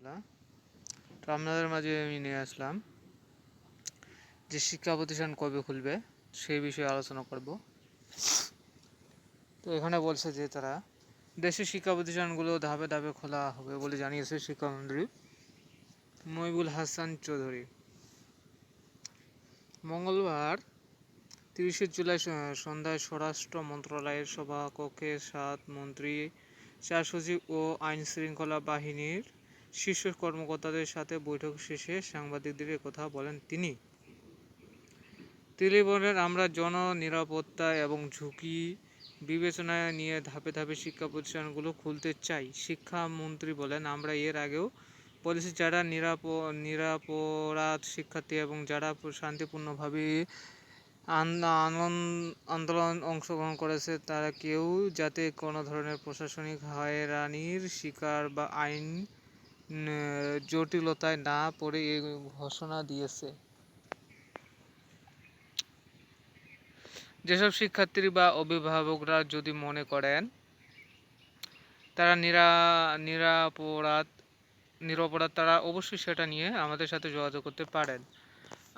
রহমতুল্লাহ। তো আপনাদের মাঝে আমি নিয়ে আসলাম যে শিক্ষা প্রতিষ্ঠান কবে খুলবে সেই বিষয়ে আলোচনা করব। তো এখানে বলছে যে তারা দেশের শিক্ষা প্রতিষ্ঠানগুলো ধাপে ধাপে খোলা হবে বলে জানিয়েছে শিক্ষামন্ত্রী মহিবুল হাসান চৌধুরী। মঙ্গলবার 30শে জুলাই সন্ধ্যায় স্বরাষ্ট্র মন্ত্রণালয়ের সভাকক্ষে 7 মন্ত্রী, 4 সচিব ও আইন শৃঙ্খলা বাহিনীর শীর্ষ কর্মকর্তাদের সাথে বৈঠক শেষে সাংবাদিকদের কথা বলেন তিনি। বলেন, আমরা জননিরাপত্তা এবং ঝুঁকি বিবেচনায় নিয়ে ধাপে ধাপে শিক্ষা প্রতিষ্ঠানগুলো খুলতে চাই। শিক্ষামন্ত্রী বলেন, আমরা এর আগেও বলেছি যারা নিরাপরাধ শিক্ষার্থী এবং যারা শান্তিপূর্ণভাবে আন্দোলন অংশগ্রহণ করেছে তারা কেউ যাতে কোনো ধরনের প্রশাসনিক হয়রানির শিকার বা আইন জটিলতায় না পড়ে এই ঘোষণা দিয়েছে। যেসব শিক্ষার্থী বা অভিভাবকরা যদি মনে করেন তারা নিরপরাধ তারা অবশ্যই সেটা নিয়ে আমাদের সাথে যোগাযোগ করতে পারেন।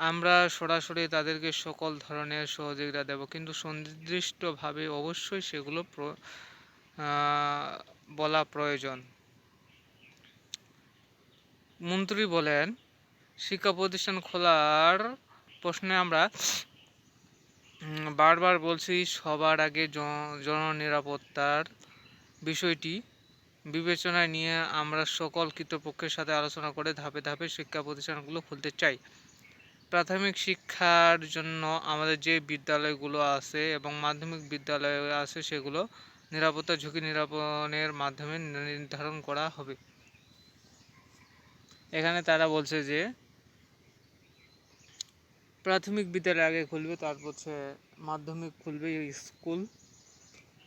আমরা সরাসরি তাদেরকে সকল ধরনের সহযোগিতা দেব, কিন্তু সুনির্দিষ্টভাবে অবশ্যই সেগুলো বলা প্রয়োজন। মন্ত্রী বলেন, শিক্ষা প্রতিষ্ঠান খোলার প্রশ্নে আমরা বারবার বলছি সবার আগে জননিরাপত্তার বিষয়টি বিবেচনায় নিয়ে আমরা সকল কর্তৃপক্ষের সাথে আলোচনা করে ধাপে ধাপে শিক্ষা প্রতিষ্ঠানগুলো খুলতে চাই। প্রাথমিক শিক্ষার জন্য আমাদের যে বিদ্যালয়গুলো আছে এবং মাধ্যমিক বিদ্যালয় আছে সেগুলো নিরাপত্তা ঝুঁকি নিরূপণের মাধ্যমে নির্ধারণ করা হবে। এখানে তারা বলছে যে প্রাথমিক বিদ্যালয় আগে খুলবে, তারপর মাধ্যমিক খুলবে, স্কুল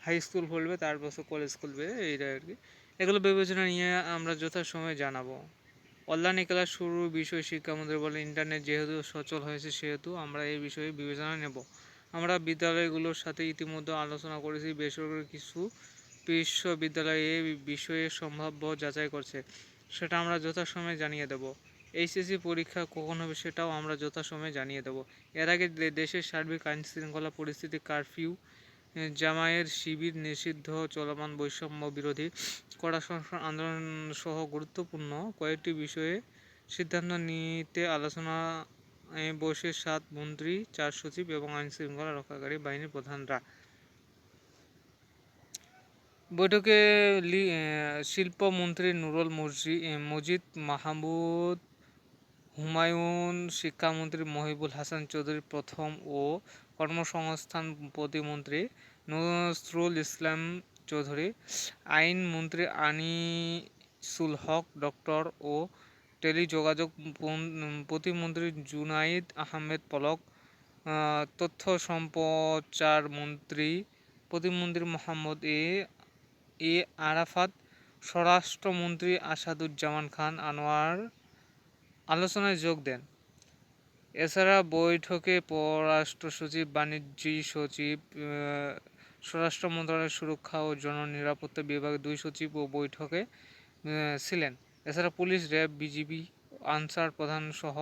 হাই স্কুল খুলবে, তারপর কলেজ খুলবে, এইটা আর কি। এগুলো বিবেচনা নিয়ে আমরা যথাসময়ে জানাবো। অনলাইন ক্লাস শুরুর বিষয়ে শিক্ষামন্ত্রী বলেন, ইন্টারনেট যেহেতু সচল হয়েছে সেহেতু আমরা এই বিষয়ে বিবেচনা নেব। আমরা বিদ্যালয়গুলোর সাথে ইতিমধ্যে আলোচনা করেছি, বেসরকারি কিছু বিশ্ববিদ্যালয়ে এই বিষয়ে সম্ভাব্য যাচাই করছে, সেটা আমরা যথাসময়ে জানিয়ে দেব। এইচএসসি পরীক্ষা কখন হবে সেটাও আমরা যথাসময়ে জানিয়ে দেব। এর আগে দেশের সার্বিক আইন শৃঙ্খলা পরিস্থিতি, কারফিউ, জামায়াতের শিবির নিষিদ্ধ, চলমান বৈষম্য বিরোধী কড়া সংস্কার আন্দোলন সহ গুরুত্বপূর্ণ কয়েকটি বিষয়ে সিদ্ধান্ত নিতে আলোচনায় বসে 7 মন্ত্রী, 4 সচিব এবং আইন শৃঙ্খলা রক্ষাকারী বাহিনীর প্রধানরা। বৈঠকে শিল্পমন্ত্রী নুরুল মজিদ মাহমুদ হুমায়ুন, শিক্ষামন্ত্রী মহিবুল হাসান চৌধুরী প্রথম ও কর্মসংস্থান প্রতিমন্ত্রী নসরুল ইসলাম চৌধুরী, আইনমন্ত্রী আনিসুল হক ডক্টর ও টেলিযোগাযোগ প্রতিমন্ত্রী জুনাইদ আহমেদ পলক, তথ্য সম্প্রচার মন্ত্রী প্রতিমন্ত্রী মোহাম্মদ এ আরাফাত, স্বরাষ্ট্রমন্ত্রী আসাদুজ্জামান খান আনোয়ার আলোচনায় যোগ দেন। এছাড়া বৈঠকে পররাষ্ট্র সচিব, বাণিজ্য সচিব, স্বরাষ্ট্র মন্ত্রণালয়ের সুরক্ষা ও জননিরাপত্তা বিভাগের 2 সচিব ও বৈঠকে ছিলেন। এছাড়া পুলিশ, র্যাব, বিজিবি, আনসার প্রধান সহ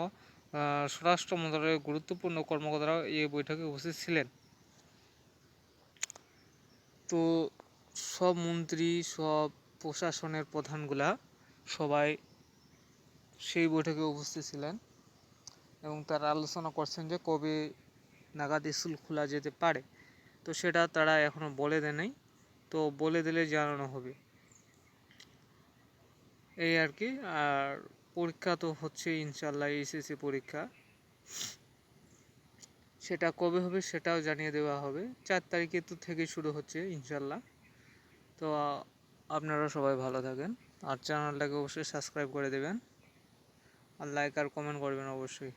স্বরাষ্ট্র মন্ত্রণালয়ের গুরুত্বপূর্ণ কর্মকর্তারাও এই বৈঠকে উপস্থিত ছিলেন। তো সব মন্ত্রী, সব প্রশাসনের প্রধানগুলা সবাই সেই বৈঠকে উপস্থিত ছিলেন এবং তারা আলোচনা করছেন যে কবে নাগাদ স্কুল খোলা যেতে পারে। তো সেটা তারা এখনও বলে দেয় নাই, তো বলে দিলে জানানো হবে এই আর কি। আর পরীক্ষা তো হচ্ছে ইনশাল্লাহ, এইচএসসি পরীক্ষা, সেটা কবে হবে সেটাও জানিয়ে দেওয়া হবে। 4 তারিখে তো থেকে শুরু হচ্ছে ইনশাল্লাহ। তো আপনারা সবাই ভালো থাকেন, আর চ্যানেলটাকে অবশ্যই সাবস্ক্রাইব করে দেবেন, আর লাইক আর কমেন্ট করবেন অবশ্যই।